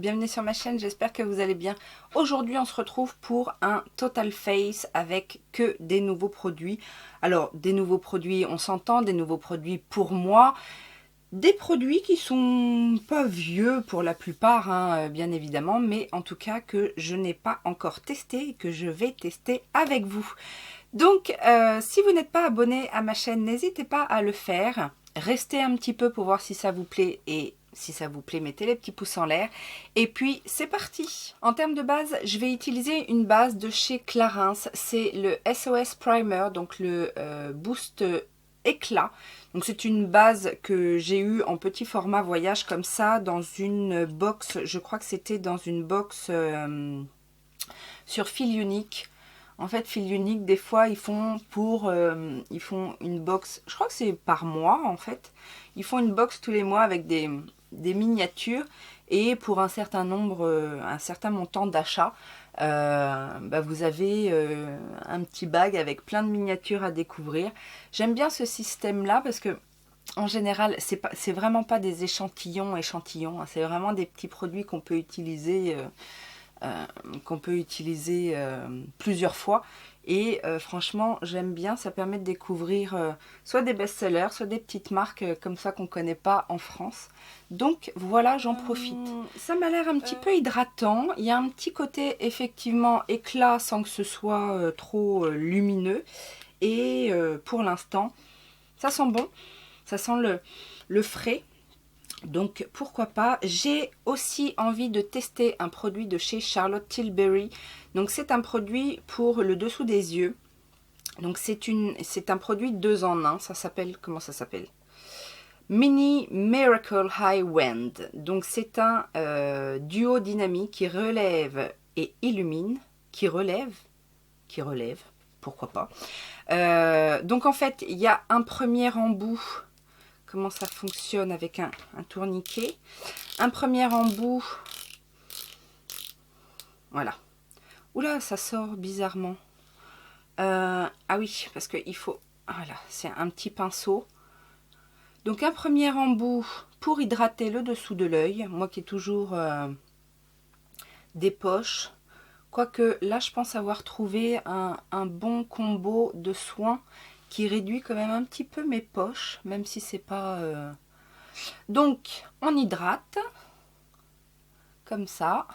bienvenue sur ma chaîne, j'espère que vous allez bien. Aujourd'hui on se retrouve pour un Total Face avec que des nouveaux produits. Alors des nouveaux produits, on s'entend, des nouveaux produits pour moi. Des produits qui sont pas vieux pour la plupart, hein, bien évidemment, mais en tout cas que je n'ai pas encore testé et que je vais tester avec vous. Donc si vous n'êtes pas abonné à ma chaîne, n'hésitez pas à le faire. Restez un petit peu pour voir si ça vous plaît et si ça vous plaît, mettez les petits pouces en l'air. Et puis, c'est parti. En termes de base, je vais utiliser une base de chez Clarins. C'est le SOS Primer, donc le Boost Éclat. Donc, c'est une base que j'ai eue en petit format voyage comme ça, dans une box. Je crois que c'était dans une box sur fil unique. En fait, fil unique, des fois, ils font une box, je crois que c'est par mois, en fait. Ils font une box tous les mois avec des miniatures. Et pour un certain nombre, un certain montant d'achat, vous avez un petit bag avec plein de miniatures à découvrir. J'aime bien ce système-là parce que, en général, c'est vraiment pas des échantillons, hein, c'est vraiment des petits produits qu'on peut utiliser... plusieurs fois et franchement j'aime bien, ça permet de découvrir soit des best-sellers, soit des petites marques comme ça qu'on connaît pas en France. Donc voilà, j'en profite. Ça m'a l'air un petit peu hydratant, il y a un petit côté effectivement éclat sans que ce soit trop lumineux et pour l'instant ça sent bon, ça sent le frais. Donc pourquoi pas. J'ai aussi envie de tester un produit de chez Charlotte Tilbury. Donc c'est un produit pour le dessous des yeux. Donc c'est un produit 2 en 1. Ça s'appelle, comment ça s'appelle? Mini Miracle High Wand. Donc c'est un duo dynamique qui relève et illumine. Qui relève, pourquoi pas. Donc en fait il y a un premier embout. Comment ça fonctionne avec un tourniquet. Un premier embout. Voilà. Oula, ça sort bizarrement. Ah oui, parce qu'il faut... Voilà, c'est un petit pinceau. Donc un premier embout pour hydrater le dessous de l'œil. Moi qui ai toujours des poches. Quoique là, je pense avoir trouvé un bon combo de soins qui réduit quand même un petit peu mes poches, même si c'est pas... Donc, on hydrate, comme ça.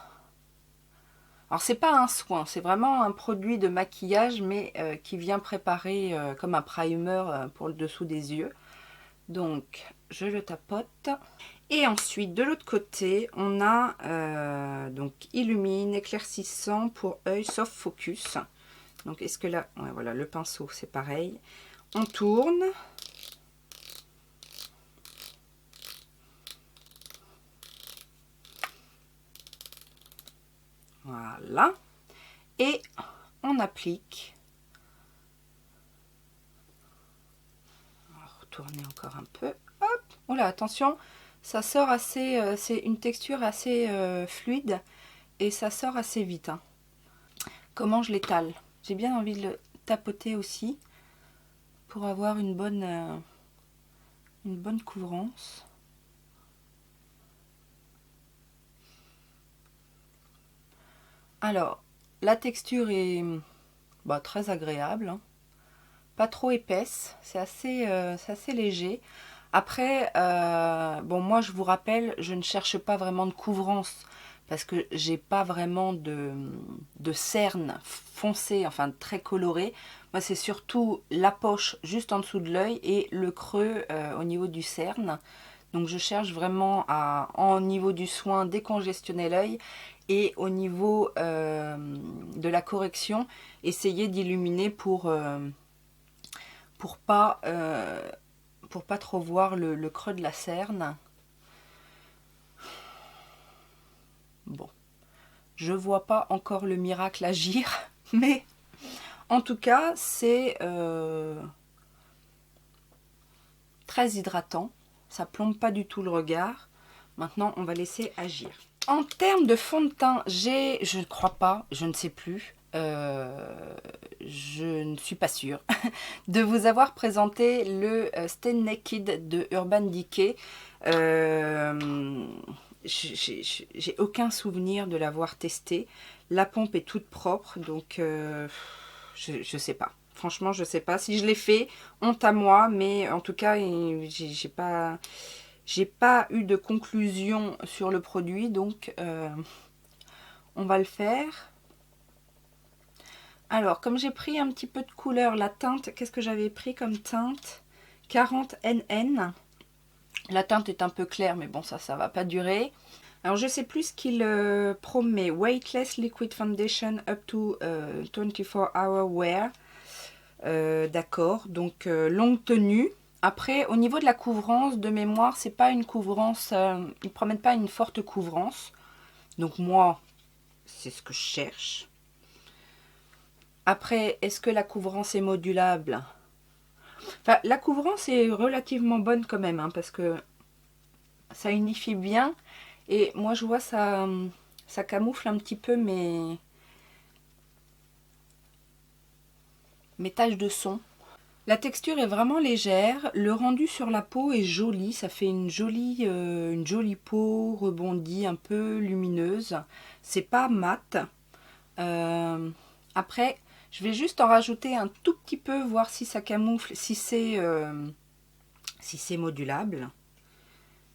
Alors, c'est pas un soin, c'est vraiment un produit de maquillage, mais qui vient préparer comme un primer pour le dessous des yeux. Donc, je le tapote. Et ensuite, de l'autre côté, on a donc illumine, éclaircissant pour œil soft focus. Donc, est-ce que là, ouais, voilà, le pinceau, c'est pareil. On tourne. Voilà. Et on applique. On va retourner encore un peu. Hop. Oula, attention, ça sort assez... c'est une texture assez fluide et ça sort assez vite. Hein. Comment je l'étale? J'ai bien envie de le tapoter aussi pour avoir une bonne couvrance. Alors, la texture est très agréable. Hein. Pas trop épaisse, c'est assez léger. Après, bon, moi je vous rappelle, je ne cherche pas vraiment de couvrance parce que j'ai pas vraiment de cerne foncée, enfin très colorée. Moi c'est surtout la poche juste en dessous de l'œil et le creux au niveau du cerne. Donc je cherche vraiment à, en niveau du soin, décongestionner l'œil et au niveau de la correction, essayer d'illuminer pour pas trop voir le creux de la cerne. Bon, je vois pas encore le miracle agir, mais en tout cas, c'est très hydratant. Ça plombe pas du tout le regard. Maintenant, on va laisser agir. En termes de fond de teint, je ne crois pas, je ne sais plus, je ne suis pas sûre de vous avoir présenté le Stay Naked de Urban Decay. j'ai aucun souvenir de l'avoir testé. La pompe est toute propre, donc je sais pas. Franchement, je sais pas. Si je l'ai fait, honte à moi, mais en tout cas, j'ai pas eu de conclusion sur le produit, donc on va le faire. Alors, comme j'ai pris un petit peu de couleur, la teinte, qu'est-ce que j'avais pris comme teinte? 40 NN. La teinte est un peu claire, mais bon, ça va pas durer. Alors, je sais plus ce qu'il promet. Weightless Liquid Foundation up to 24 hour wear. D'accord, donc longue tenue. Après, au niveau de la couvrance, de mémoire, c'est pas une couvrance, ils promettent pas une forte couvrance. Donc moi, c'est ce que je cherche. Après, est-ce que la couvrance est modulable? Enfin, la couvrance est relativement bonne quand même, hein, parce que ça unifie bien. Et moi, je vois ça camoufle un petit peu mes taches de son. La texture est vraiment légère. Le rendu sur la peau est joli. Ça fait une jolie peau rebondie, un peu lumineuse. C'est pas mat. Après, je vais juste en rajouter un tout petit peu, voir si ça camoufle, si c'est modulable.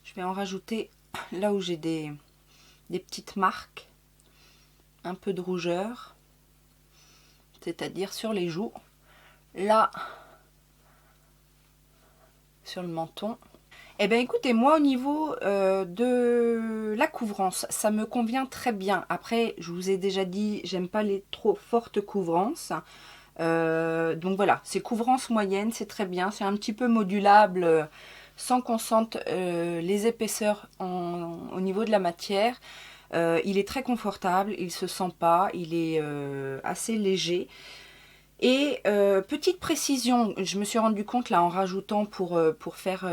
Je vais en rajouter là où j'ai des petites marques, un peu de rougeur, c'est-à-dire sur les joues, là, sur le menton. Eh bien écoutez, moi au niveau de la couvrance, ça me convient très bien. Après, je vous ai déjà dit, j'aime pas les trop fortes couvrances. Donc voilà, c'est couvrance moyenne, c'est très bien. C'est un petit peu modulable sans qu'on sente les épaisseurs au niveau de la matière. Il est très confortable, il ne se sent pas, il est assez léger. Et petite précision, je me suis rendu compte là en rajoutant pour faire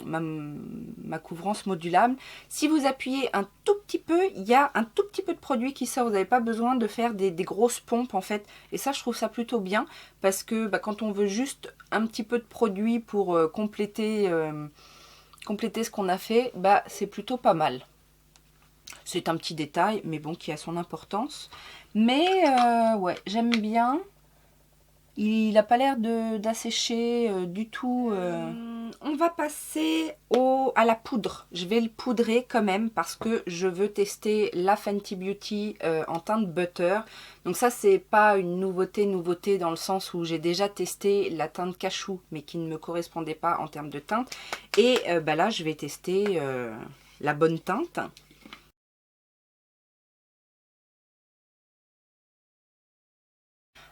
ma couvrance modulable, si vous appuyez un tout petit peu, il y a un tout petit peu de produit qui sort, vous n'avez pas besoin de faire des grosses pompes en fait. Et ça je trouve ça plutôt bien parce que quand on veut juste un petit peu de produit pour compléter ce qu'on a fait, c'est plutôt pas mal. C'est un petit détail mais bon qui a son importance. Mais ouais, j'aime bien. Il n'a pas l'air d'assécher du tout. On va passer à la poudre. Je vais le poudrer quand même parce que je veux tester la Fenty Beauty en teinte butter. Donc ça, c'est pas une nouveauté dans le sens où j'ai déjà testé la teinte cachou mais qui ne me correspondait pas en termes de teinte. Et là, je vais tester la bonne teinte.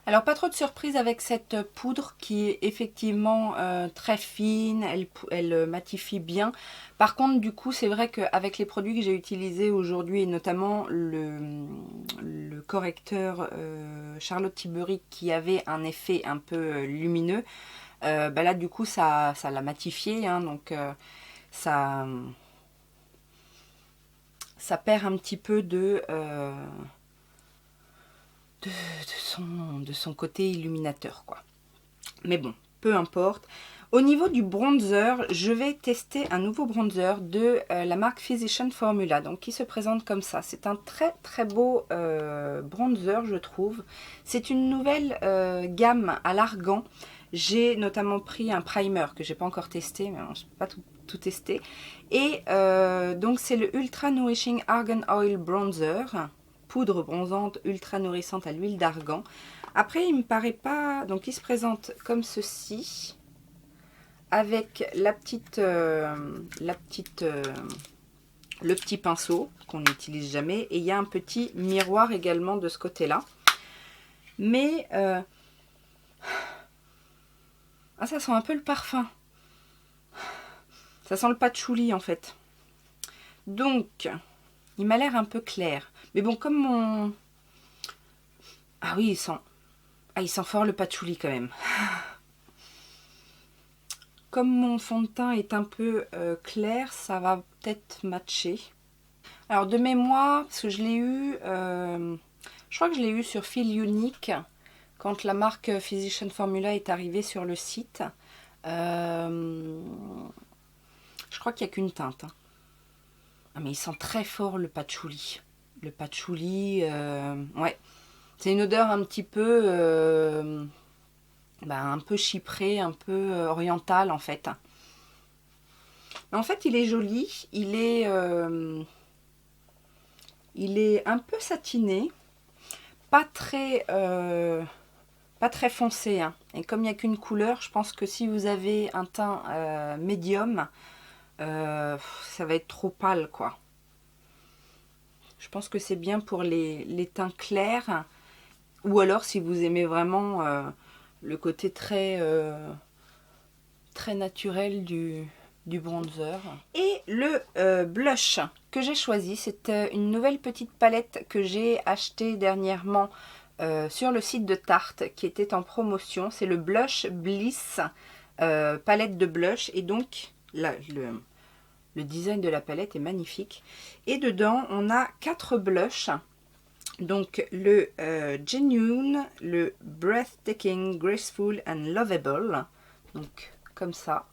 Alors pas trop de surprise avec cette poudre qui est effectivement très fine, elle matifie bien. Par contre du coup c'est vrai qu'avec les produits que j'ai utilisés aujourd'hui et notamment le correcteur Charlotte Tilbury qui avait un effet un peu lumineux, là du coup ça l'a matifié, hein, donc ça perd un petit peu de son côté illuminateur, quoi. Mais bon, peu importe. Au niveau du bronzer, je vais tester un nouveau bronzer de la marque Physician Formula, donc qui se présente comme ça. C'est un très très beau bronzer, je trouve. C'est une nouvelle gamme à l'argan. J'ai notamment pris un primer que j'ai pas encore testé, mais je ne peux pas tout tester. Et donc c'est le Ultra Nourishing Argan Oil Bronzer, poudre bronzante ultra nourrissante à l'huile d'argan. Après, il me paraît pas... Donc, il se présente comme ceci, avec le petit pinceau qu'on n'utilise jamais. Et il y a un petit miroir également de ce côté-là. Mais... ça sent un peu le parfum. Ça sent le patchouli, en fait. Donc, il m'a l'air un peu clair. Mais bon, comme mon... Ah oui, il sent fort le patchouli quand même. Comme mon fond de teint est un peu clair, ça va peut-être matcher. Alors de mémoire, parce que je l'ai eu, je crois que je l'ai eu sur Feel Unique, quand la marque Physician Formula est arrivée sur le site. Je crois qu'il n'y a qu'une teinte. Hein. Ah, mais il sent très fort le patchouli. Le patchouli, ouais. C'est une odeur un petit peu, un peu chyprée, un peu orientale en fait. Mais en fait, il est joli. Il est un peu satiné. Pas très foncé. Hein. Et comme il n'y a qu'une couleur, je pense que si vous avez un teint médium, ça va être trop pâle, quoi. Je pense que c'est bien pour les teints clairs. Ou alors si vous aimez vraiment le côté très naturel du bronzer. Et le blush que j'ai choisi, c'est une nouvelle petite palette que j'ai achetée dernièrement sur le site de Tarte qui était en promotion. C'est le Blush Bliss palette de blush. Et donc là, le design de la palette est magnifique. Et dedans, on a 4 blushs. Donc le Genuine, le Breathtaking, Graceful and Lovable. Donc comme ça.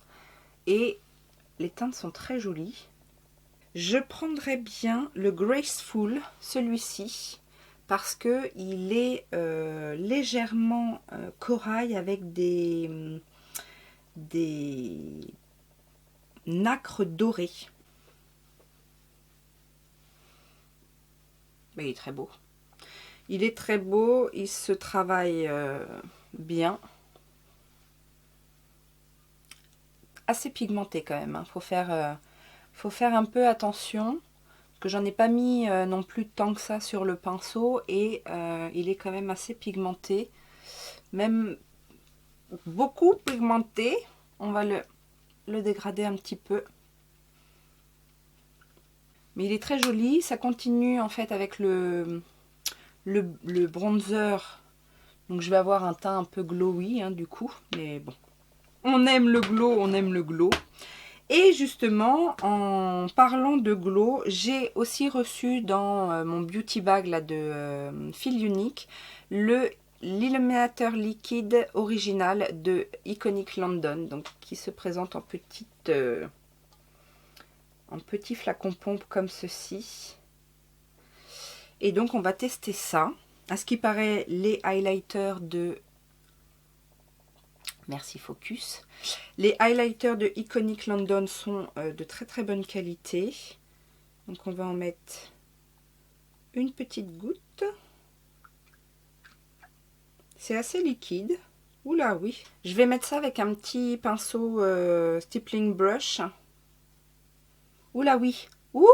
Et les teintes sont très jolies. Je prendrais bien le Graceful, celui-ci, parce que il est légèrement corail avec des nacres dorées. Mais il est très beau. Il est très beau, il se travaille bien. Assez pigmenté quand même. Hein. Faut faire un peu attention. Que j'en ai pas mis non plus tant que ça sur le pinceau. Et il est quand même assez pigmenté. Même beaucoup pigmenté. On va le dégrader un petit peu. Mais il est très joli. Ça continue en fait avec le bronzer. Donc je vais avoir un teint un peu glowy hein, du coup. Mais bon. On aime le glow, on aime le glow. Et justement, en parlant de glow, j'ai aussi reçu dans mon beauty bag là, de Feel Unique l'illuminateur liquide original de Iconic London, donc qui se présente en petit flacon pompe comme ceci. Et donc on va tester ça. À ce qui paraît, les highlighters de... Merci Focus. Les highlighters de Iconic London sont de très très bonne qualité. Donc on va en mettre une petite goutte. C'est assez liquide. Oula oui. Je vais mettre ça avec un petit pinceau stippling brush. Oula oui. Ouh.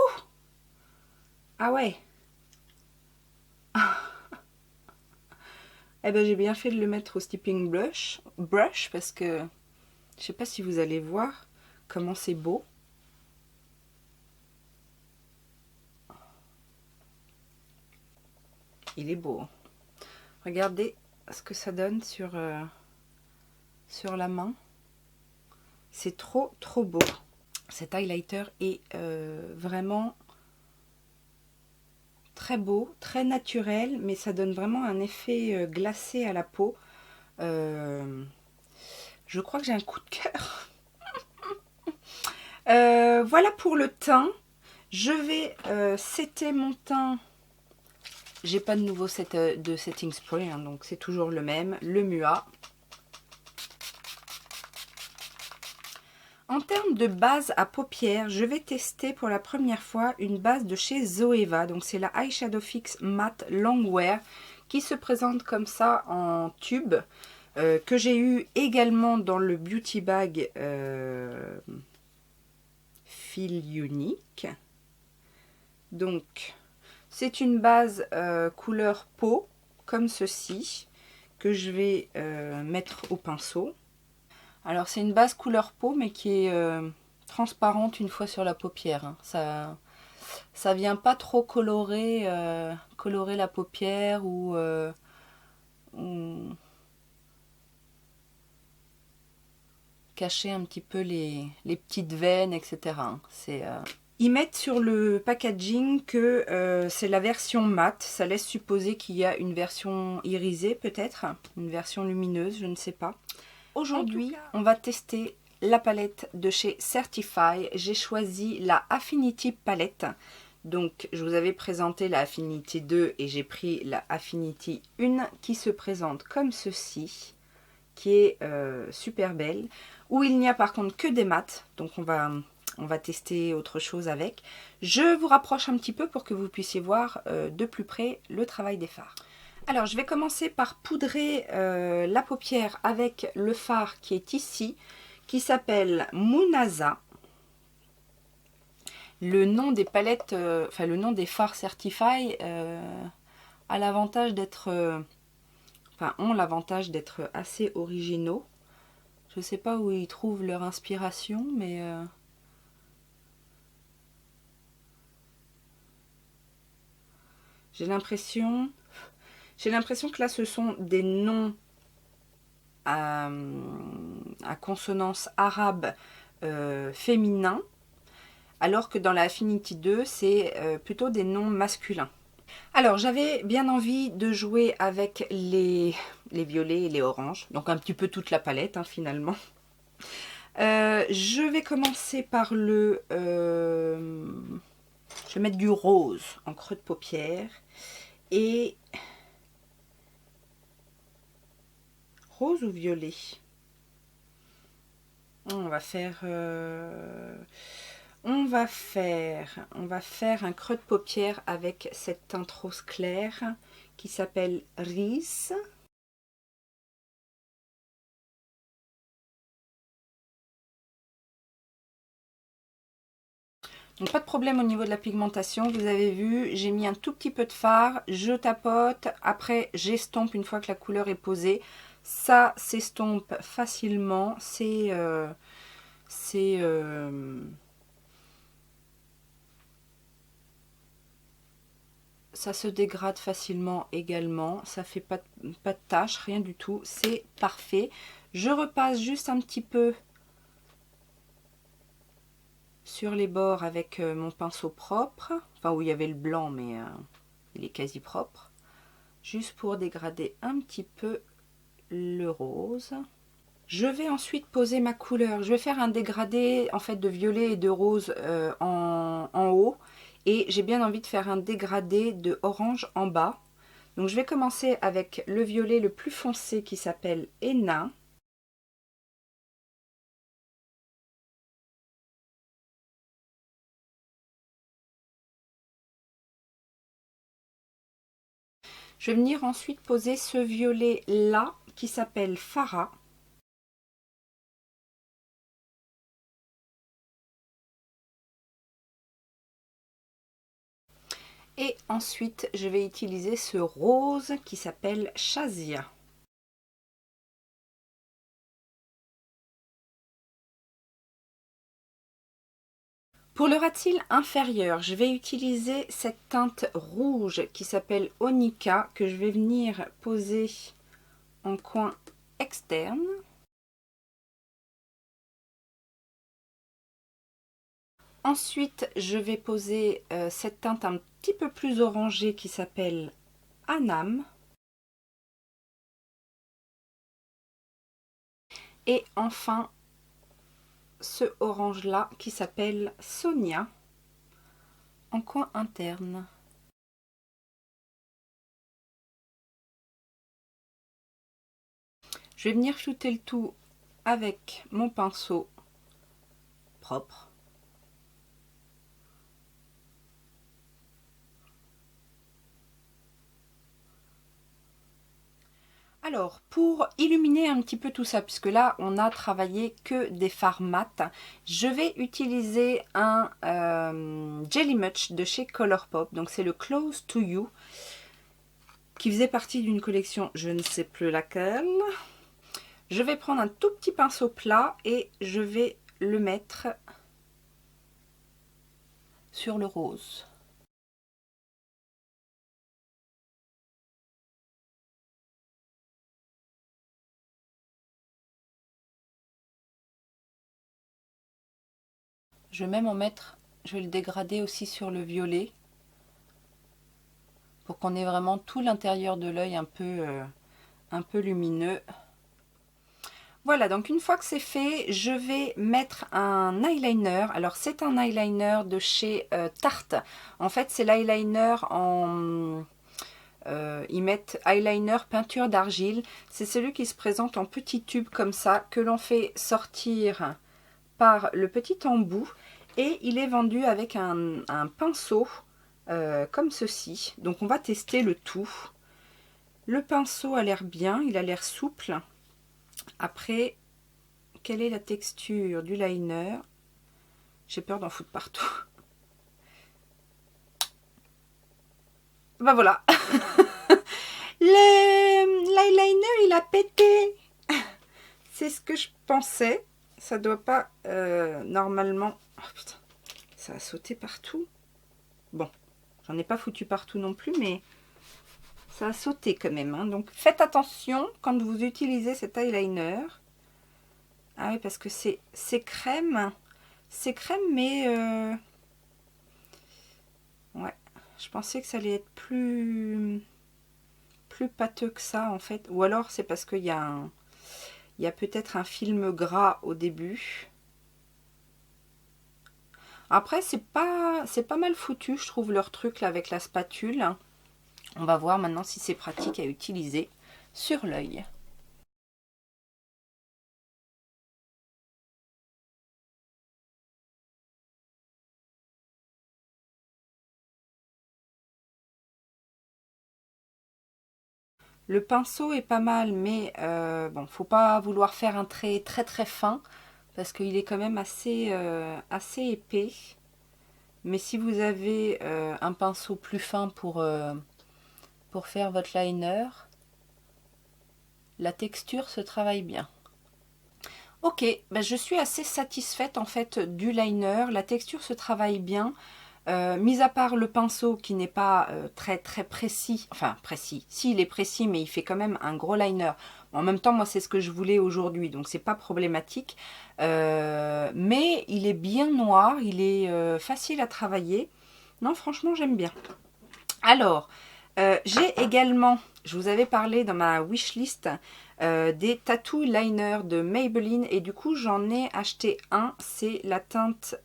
Ah ouais. Eh ben j'ai bien fait de le mettre au stippling brush parce que je sais pas si vous allez voir comment c'est beau. Il est beau. Regardez ce que ça donne sur la main. C'est trop trop beau. Cet highlighter est vraiment très beau, très naturel, mais ça donne vraiment un effet glacé à la peau. Je crois que j'ai un coup de cœur. Voilà pour le teint. Je vais setter mon teint. J'ai pas de nouveau set de setting spray, hein, donc c'est toujours le même, le Mua. En termes de base à paupières, je vais tester pour la première fois une base de chez Zoeva. Donc c'est la Eyeshadow Fix Matte Longwear qui se présente comme ça en tube. Que j'ai eu également dans le beauty bag Feel Unique. Donc c'est une base couleur peau comme ceci que je vais mettre au pinceau. Alors c'est une base couleur peau mais qui est transparente une fois sur la paupière. Hein. Ça vient pas trop colorer la paupière ou cacher un petit peu les petites veines, etc. Ils mettent sur le packaging que c'est la version mat. Ça laisse supposer qu'il y a une version irisée peut-être, une version lumineuse, je ne sais pas. Aujourd'hui, on va tester la palette de chez Certify. J'ai choisi la Affinity palette. Donc je vous avais présenté la Affinity 2 et j'ai pris la Affinity 1 qui se présente comme ceci, qui est super belle, où il n'y a par contre que des mats, donc on va tester autre chose avec. Je vous rapproche un petit peu pour que vous puissiez voir de plus près le travail des fards. Alors je vais commencer par poudrer la paupière avec le fard qui est ici, qui s'appelle Munaza. Le nom des palettes, le nom des fards Certify a l'avantage d'être, ont l'avantage d'être assez originaux. Je ne sais pas où ils trouvent leur inspiration, mais j'ai l'impression que là ce sont des noms à consonance arabe féminin, alors que dans la Affinity 2 c'est plutôt des noms masculins. Alors j'avais bien envie de jouer avec les violets et les oranges, donc un petit peu toute la palette finalement. Je vais commencer par je vais mettre du rose en creux de paupière et rose ou violet. On va faire un creux de paupière avec cette teinte rose clair qui s'appelle Riz. Donc pas de problème au niveau de la pigmentation, vous avez vu, j'ai mis un tout petit peu de fard, je tapote, après j'estompe une fois que la couleur est posée. Ça s'estompe facilement, ça se dégrade facilement également, ça fait pas de taches, rien du tout, c'est parfait. Je repasse juste un petit peu sur les bords avec mon pinceau propre, enfin où il y avait le blanc mais il est quasi propre, juste pour dégrader un petit peu le rose. Je vais ensuite poser ma couleur. Je vais faire un dégradé en fait de violet et de rose en haut, et j'ai bien envie de faire un dégradé de orange en bas. Donc je vais commencer avec le violet le plus foncé qui s'appelle Henna. Je vais venir ensuite poser ce violet là qui s'appelle Farah. Et ensuite, je vais utiliser ce rose qui s'appelle Shazia. Pour le ras de cils inférieur, je vais utiliser cette teinte rouge qui s'appelle Onika, que je vais venir poser en coin externe. Ensuite, je vais poser cette teinte un petit peu plus orangée qui s'appelle Anam. Et enfin, ce orange là qui s'appelle Sonia en coin interne. Je vais venir flouter le tout avec mon pinceau propre. Alors, pour illuminer un petit peu tout ça, puisque là, on a travaillé que des fards mat, je vais utiliser un Jelly Much de chez Colourpop. Donc, c'est le Close to You, qui faisait partie d'une collection, je ne sais plus laquelle. Je vais prendre un tout petit pinceau plat et je vais le mettre sur le rose. Je vais même en mettre, je vais le dégrader aussi sur le violet, pour qu'on ait vraiment tout l'intérieur de l'œil un peu lumineux. Voilà, donc une fois que c'est fait, je vais mettre un eyeliner. Alors c'est un eyeliner de chez Tarte. En fait, c'est l'eyeliner en... ils mettent eyeliner peinture d'argile. C'est celui qui se présente en petits tubes comme ça, que l'on fait sortir par le petit embout. Et il est vendu avec un pinceau comme ceci. Donc on va tester le tout. Le pinceau a l'air bien, il a l'air souple. Après, quelle est la texture du liner? J'ai peur d'en foutre partout. Ben voilà. L'eyeliner, il a pété. C'est ce que je pensais. Ça doit pas normalement... Oh putain, ça a sauté partout. Bon, j'en ai pas foutu partout non plus, mais ça a sauté quand même. Hein. Donc faites attention quand vous utilisez cet eyeliner. Ah oui, parce que c'est crème. C'est crème, mais... ouais, je pensais que ça allait être plus pâteux que ça, en fait. Ou alors, c'est parce qu'il y a peut-être un film gras au début. Après, c'est pas mal foutu, je trouve, leur truc là avec la spatule. On va voir maintenant si c'est pratique à utiliser sur l'œil. Le pinceau est pas mal, mais bon, faut pas vouloir faire un trait très très fin parce qu'il est quand même assez épais. Mais si vous avez un pinceau plus fin pour faire votre liner, la texture se travaille bien. Ok, ben je suis assez satisfaite en fait du liner, la texture se travaille bien. Mis à part le pinceau qui n'est pas très précis, enfin précis, si il est précis mais il fait quand même un gros liner. En même temps moi c'est ce que je voulais aujourd'hui donc c'est pas problématique. Mais il est bien noir, il est facile à travailler. Non franchement j'aime bien. Alors j'ai également, je vous avais parlé dans ma wishlist des tattoo liners de Maybelline et du coup j'en ai acheté un, c'est la teinte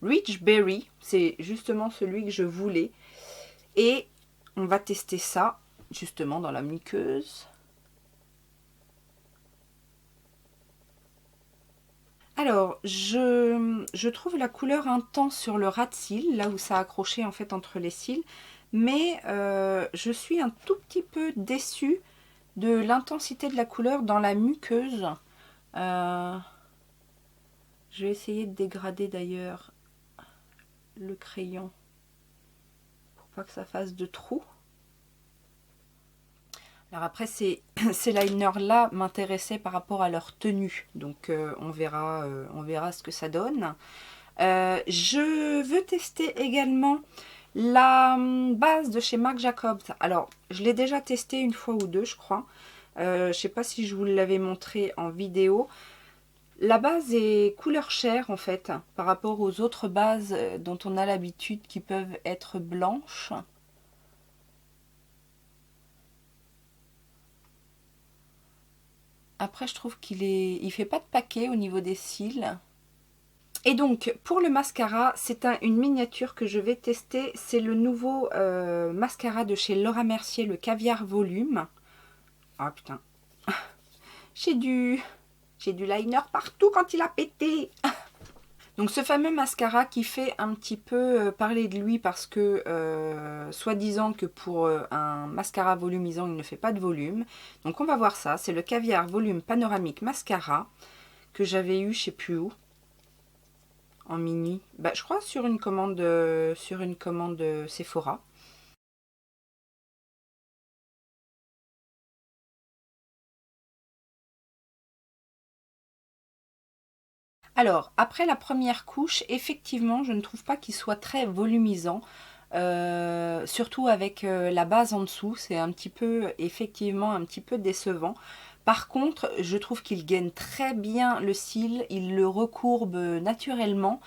Rich Berry, c'est justement celui que je voulais et on va tester ça justement dans la muqueuse. Alors je trouve la couleur intense sur le ras de cils, là où ça a accroché en fait entre les cils, mais je suis un tout petit peu déçue de l'intensité de la couleur dans la muqueuse. Je vais essayer de dégrader d'ailleurs le crayon pour pas que ça fasse de trous. Alors après ces liners là m'intéressaient par rapport à leur tenue, donc on verra ce que ça donne. Je veux tester également la base de chez Marc Jacobs. Alors je l'ai déjà testé une fois ou deux je crois. Je sais pas si je vous l'avais montré en vidéo. La base est couleur chair en fait, par rapport aux autres bases dont on a l'habitude qui peuvent être blanches. Après je trouve il fait pas de paquet au niveau des cils. Et donc pour le mascara, c'est une miniature que je vais tester. C'est le nouveau mascara de chez Laura Mercier, le Caviar Volume. Ah putain, j'ai du liner partout quand il a pété. Donc ce fameux mascara qui fait un petit peu parler de lui parce que soi-disant que pour un mascara volumisant il ne fait pas de volume. Donc on va voir ça, c'est le Caviar Volume Panoramique Mascara que j'avais eu je sais plus où en mini. Bah, je crois sur une commande Sephora. Alors, après la première couche, effectivement, je ne trouve pas qu'il soit très volumisant. Surtout avec la base en dessous, c'est un petit peu, effectivement, un petit peu décevant. Par contre, je trouve qu'il gaine très bien le cil, il le recourbe naturellement.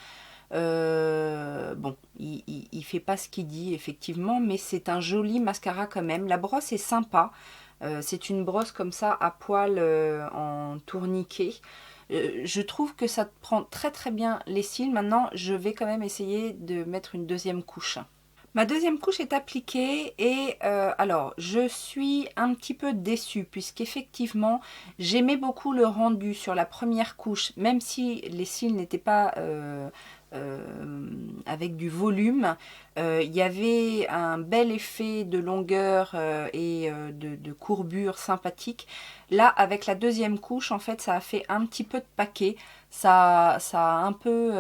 Bon, il fait pas ce qu'il dit, effectivement, mais c'est un joli mascara quand même. La brosse est sympa. C'est une brosse comme ça à poil en tourniquet. Je trouve que ça prend très très bien les cils. Maintenant, je vais quand même essayer de mettre une deuxième couche. Ma deuxième couche est appliquée et alors je suis un petit peu déçue puisqu'effectivement j'aimais beaucoup le rendu sur la première couche, même si les cils n'étaient pas avec du volume. Il y avait un bel effet de longueur et de courbure sympathique. Là, avec la deuxième couche, en fait, ça a fait un petit peu de paquet. Ça a un peu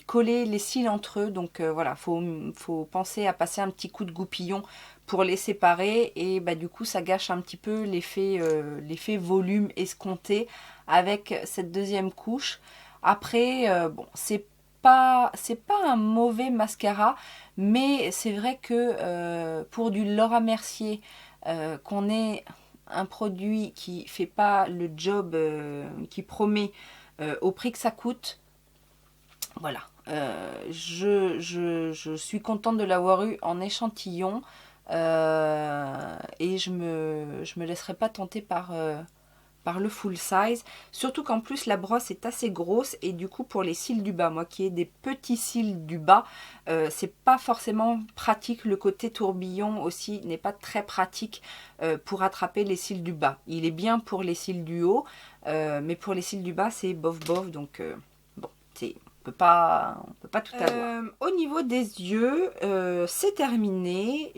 collé les cils entre eux. Donc voilà, faut penser à passer un petit coup de goupillon pour les séparer. Et bah, du coup, ça gâche un petit peu l'effet volume escompté avec cette deuxième couche. Après, bon, c'est pas un mauvais mascara, mais c'est vrai que pour du Laura Mercier, qu'on ait un produit qui fait pas le job qui promet au prix que ça coûte, voilà. Je suis contente de l'avoir eu en échantillon et je me laisserai pas tenter par le full size, surtout qu'en plus la brosse est assez grosse et du coup pour les cils du bas, moi qui ai des petits cils du bas, c'est pas forcément pratique. Le côté tourbillon aussi n'est pas très pratique pour attraper les cils du bas. Il est bien pour les cils du haut, mais pour les cils du bas c'est bof bof, donc bon, on peut pas tout avoir. Au niveau des yeux, c'est terminé.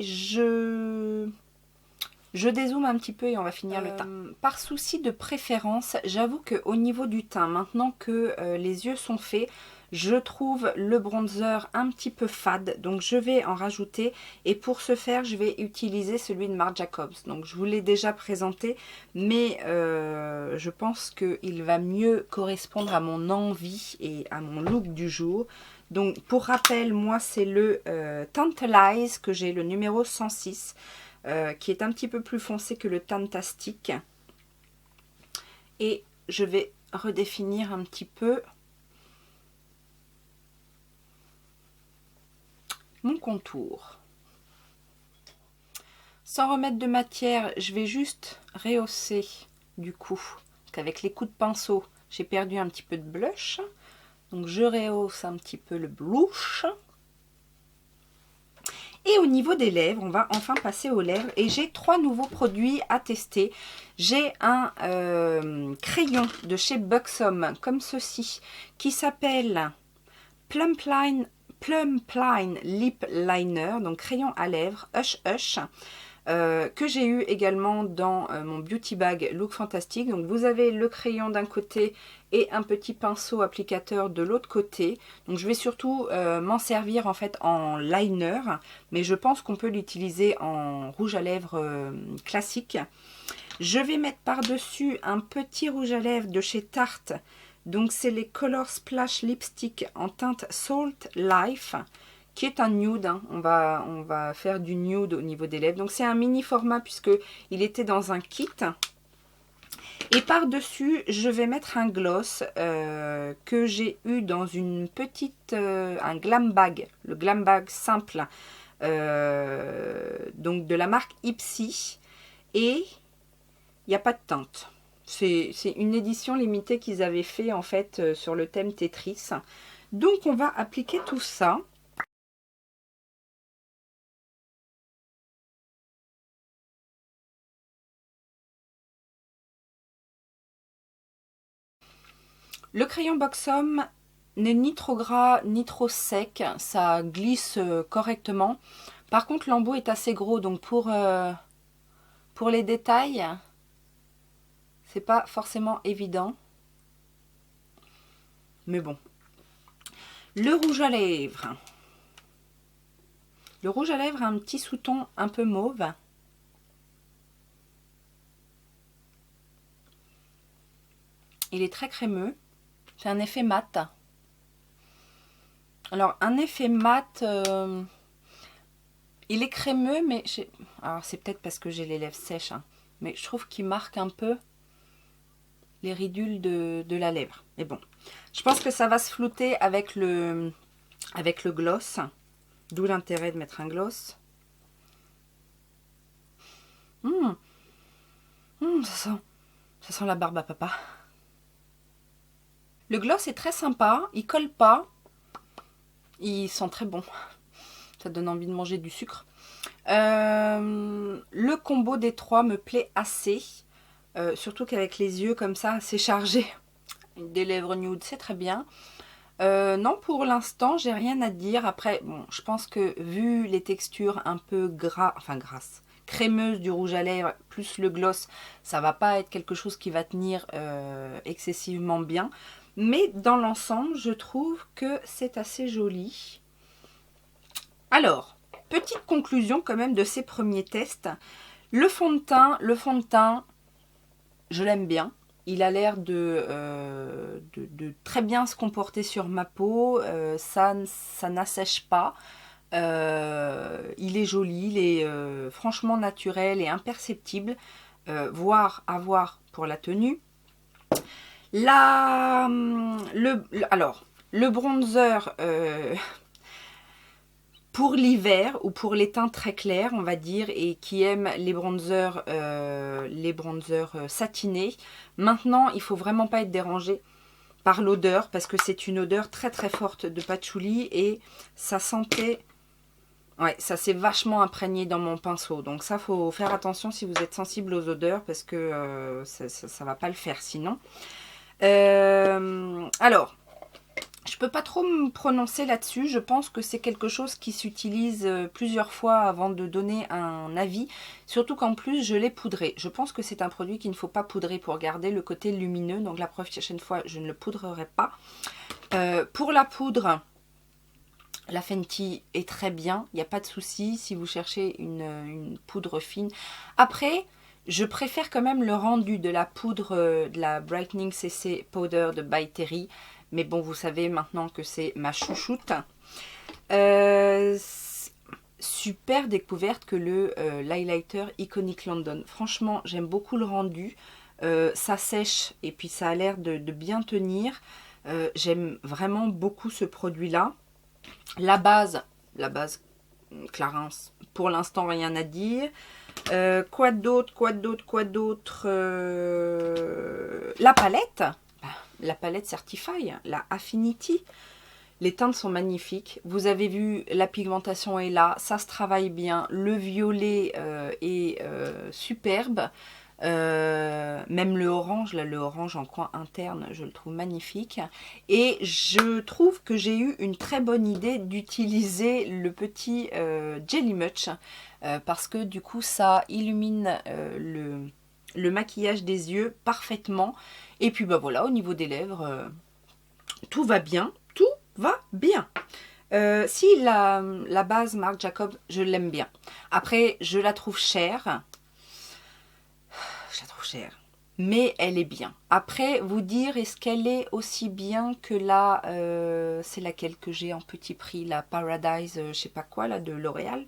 Je dézoome un petit peu et on va finir le teint. Par souci de préférence, j'avoue qu'au niveau du teint, maintenant que les yeux sont faits, je trouve le bronzer un petit peu fade. Donc je vais en rajouter et pour ce faire, je vais utiliser celui de Marc Jacobs. Donc je vous l'ai déjà présenté, mais je pense qu'il va mieux correspondre à mon envie et à mon look du jour. Donc pour rappel, moi c'est le Tantalize que j'ai, le numéro 106. Qui est un petit peu plus foncé que le Tantastic. Et je vais redéfinir un petit peu mon contour. Sans remettre de matière, je vais juste rehausser du coup. Qu'avec les coups de pinceau, j'ai perdu un petit peu de blush. Donc je rehausse un petit peu le blush. Et au niveau des lèvres, on va enfin passer aux lèvres. Et j'ai 3 nouveaux produits à tester. J'ai un crayon de chez Buxom, comme ceci, qui s'appelle Plum Pline Lip Liner, donc crayon à lèvres, Hush Hush. Que j'ai eu également dans mon beauty bag Look Fantastique. Donc vous avez le crayon d'un côté et un petit pinceau applicateur de l'autre côté. Donc je vais surtout m'en servir en fait en liner, mais je pense qu'on peut l'utiliser en rouge à lèvres classique. Je vais mettre par-dessus un petit rouge à lèvres de chez Tarte. Donc c'est les Color Splash Lipstick en teinte Salt Life, qui est un nude, hein. On va faire du nude au niveau des lèvres. Donc c'est un mini format puisque il était dans un kit. Et par-dessus, je vais mettre un gloss que j'ai eu dans une petite, un glam bag, le glam bag simple, donc de la marque Ipsy. Et il n'y a pas de teinte. C'est une édition limitée qu'ils avaient fait en fait sur le thème Tetris. Donc on va appliquer tout ça. Le crayon Buxom n'est ni trop gras ni trop sec, ça glisse correctement. Par contre l'embout est assez gros, donc pour les détails, c'est pas forcément évident. Mais bon. Le rouge à lèvres. Le rouge à lèvres a un petit sous-ton un peu mauve. Il est très crémeux. C'est un effet mat. Alors, un effet mat, il est crémeux, mais alors c'est peut-être parce que j'ai les lèvres sèches, hein, mais je trouve qu'il marque un peu les ridules de la lèvre. Mais bon, je pense que ça va se flouter avec le gloss, d'où l'intérêt de mettre un gloss. Ça sent la barbe à papa. Le gloss est très sympa, il colle pas. Il sent très bon. Ça donne envie de manger du sucre. Le combo des trois me plaît assez. Surtout qu'avec les yeux comme ça, assez chargés. Des lèvres nude, c'est très bien. Non, pour l'instant, j'ai rien à dire. Après, bon, je pense que vu les textures un peu grasses, crémeuses du rouge à lèvres, plus le gloss, ça va pas être quelque chose qui va tenir excessivement bien. Mais dans l'ensemble, je trouve que c'est assez joli. Alors, petite conclusion quand même de ces premiers tests. Le fond de teint, je l'aime bien. Il a l'air de très bien se comporter sur ma peau. Ça n'assèche pas. Il est joli, il est franchement naturel et imperceptible. Voire à voir pour la tenue. Alors, le bronzer pour l'hiver ou pour les teints très clairs, on va dire, et qui aiment les bronzers satinés. Maintenant, il faut vraiment pas être dérangé par l'odeur parce que c'est une odeur très très forte de patchouli et ça sentait... Ouais, ça s'est vachement imprégné dans mon pinceau. Donc ça, faut faire attention si vous êtes sensible aux odeurs parce que ça va pas le faire sinon. Alors, je peux pas trop me prononcer là-dessus. Je pense que c'est quelque chose qui s'utilise plusieurs fois avant de donner un avis. Surtout qu'en plus, je l'ai poudré. Je pense que c'est un produit qu'il ne faut pas poudrer pour garder le côté lumineux. Donc la prochaine fois, je ne le poudrerai pas. Pour la poudre, la Fenty est très bien. Il n'y a pas de souci si vous cherchez une poudre fine. Après... je préfère quand même le rendu de la poudre, de la Brightening CC Powder de By Terry. Mais bon, vous savez maintenant que c'est ma chouchoute. Super découverte que l'highlighter Iconic London. Franchement, j'aime beaucoup le rendu. Ça sèche et puis ça a l'air de bien tenir. J'aime vraiment beaucoup ce produit-là. La base Clarins, pour l'instant, rien à dire. Quoi d'autre la palette. La palette Certify, la Affinity. Les teintes sont magnifiques. Vous avez vu, la pigmentation est là. Ça se travaille bien. Le violet est superbe. Même le orange, là, le orange en coin interne, je le trouve magnifique. Et je trouve que j'ai eu une très bonne idée d'utiliser le petit Jelly Much. Parce que du coup, ça illumine le maquillage des yeux parfaitement. Et puis bah voilà, au niveau des lèvres, tout va bien, tout va bien. Si la base Marc Jacobs, je l'aime bien. Après, je la trouve chère. Mais elle est bien. Après, vous dire, est-ce qu'elle est aussi bien que la... c'est laquelle que j'ai en petit prix, la Paradise, je sais pas quoi, là, de L'Oréal.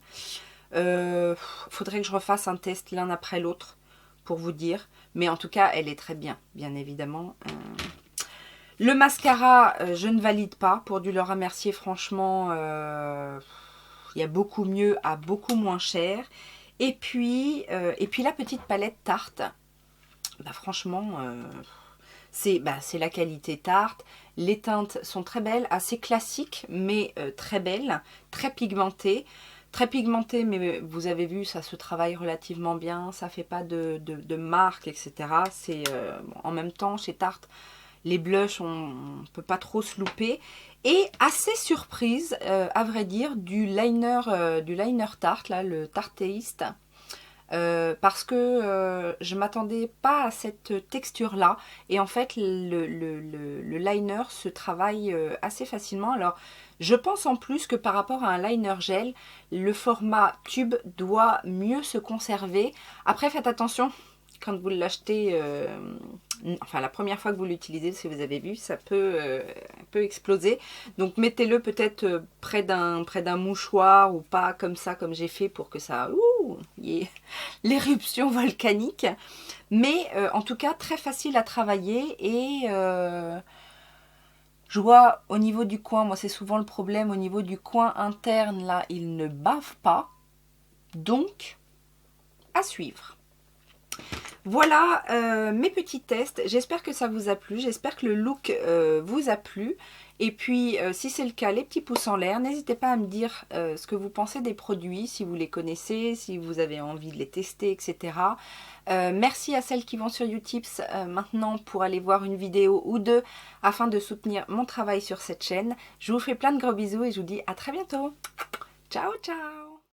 Faudrait que je refasse un test l'un après l'autre pour vous dire. Mais en tout cas, elle est très bien, bien évidemment. Le mascara, je ne valide pas. Pour du Laura Mercier, franchement, il y a beaucoup mieux à beaucoup moins cher. Et puis la petite palette Tarte. Bah, franchement, c'est la qualité Tarte. Les teintes sont très belles, assez classiques, mais très belles, très pigmentées. Très pigmenté, mais vous avez vu, ça se travaille relativement bien, ça fait pas de marques, etc. C'est en même temps, chez Tarte, les blushs, on peut pas trop se louper. Et assez surprise, à vrai dire, du liner Tarte, là, le Tarteist. Parce que je m'attendais pas à cette texture là et en fait le liner se travaille assez facilement. Alors je pense en plus que par rapport à un liner gel, le format tube doit mieux se conserver. Après faites attention quand vous l'achetez, enfin la première fois que vous l'utilisez, si vous avez vu, ça peut exploser. Donc mettez-le peut-être près d'un mouchoir ou pas comme ça, comme j'ai fait pour que ça y ait l'éruption volcanique. Mais en tout cas, très facile à travailler et je vois au niveau du coin, moi c'est souvent le problème, au niveau du coin interne, là, il ne bave pas. Donc, à suivre. Voilà mes petits tests, j'espère que ça vous a plu, j'espère que le look vous a plu. Et puis si c'est le cas, les petits pouces en l'air, n'hésitez pas à me dire ce que vous pensez des produits, si vous les connaissez, si vous avez envie de les tester, etc. Merci à celles qui vont sur Utips maintenant pour aller voir une vidéo ou deux afin de soutenir mon travail sur cette chaîne. Je vous fais plein de gros bisous et je vous dis à très bientôt. Ciao ciao.